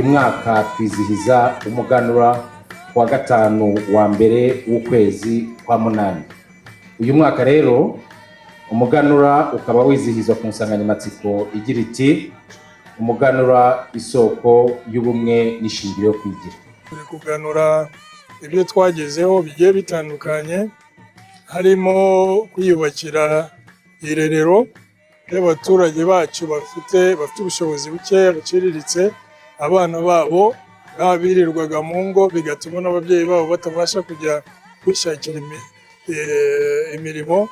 mwaka twizihiza umuganura wa gatanu wa mbere w'ukwezi kwa munani. Uyu mwaka rero umuganura ukaba wizihizwa ku nsanganyamatsiko igira iti umuganura isoko y'ubumwe n'ishingiro yo kwigira. Turi kuganura ibyo twagezeho bigiye bitandukanye, harimo kwiyubakira irerero y'abaturage bacu bafite ubushobozi buke buciriritse, abana babo birirwaga mu ngo bigatuma n'ababyeyi babo batabasha kujya kwishakira imirimo,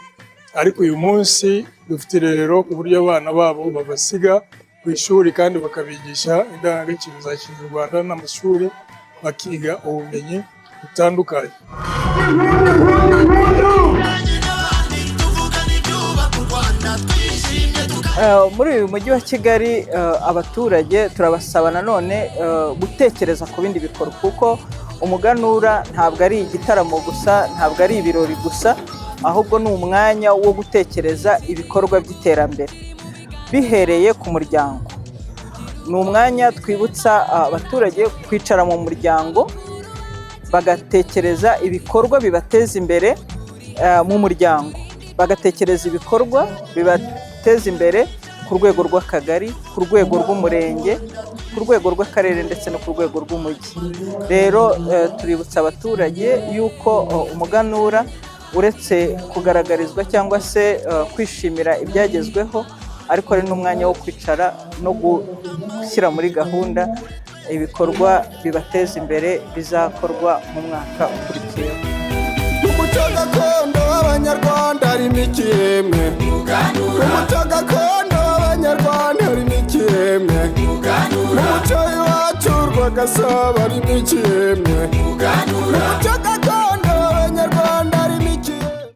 ariko uyu munsi dufite irerero ku buryo abana babo babasiga ku ishuri kandi bakabigisha indangagaciro za Kinyarwanda n'amashuri, bakiga ubumenyi butandukanye. Muri uyu mujyi wa Kigali abaturage turabasaba nanone gutekereza ku bindi bikorwa, kuko umuganura ntabwo ari igitaramo gusa, ntabwo ari ibirori gusa, ahubwo ni umwanya wo gutekereza ibikorwa by'iterambere bihereye ku muryango. Ni umwanya twibutsa abaturage kwicara mu muryango bagatekereza ibikorwa bibateza imbere mu muryango, bagatekereza ibikorwa bibateza imbere ku rwego rw'akagari, ku rwego rw'umurenge, ku rwego rw'akarere ndetse no ku rwego rw'umujyi. Rero tuributsa abaturage yuko umuganura uretse kugaragarizwa cyangwa se kwishimira ibyagezweho, ariko ari n'umwanya wo kwicara no gushyira muri gahunda ibikorwa bibateza imbere bizakorwa mu mwaka ukurikiyeho. Umuco gakondo w'Abanyarwanda harimo ikiremwe, umuco gakondo w'Abanyarwanda harimo ikiremwe, umuco w'iwacu Rwagasabo harimo ikiremwe, umuco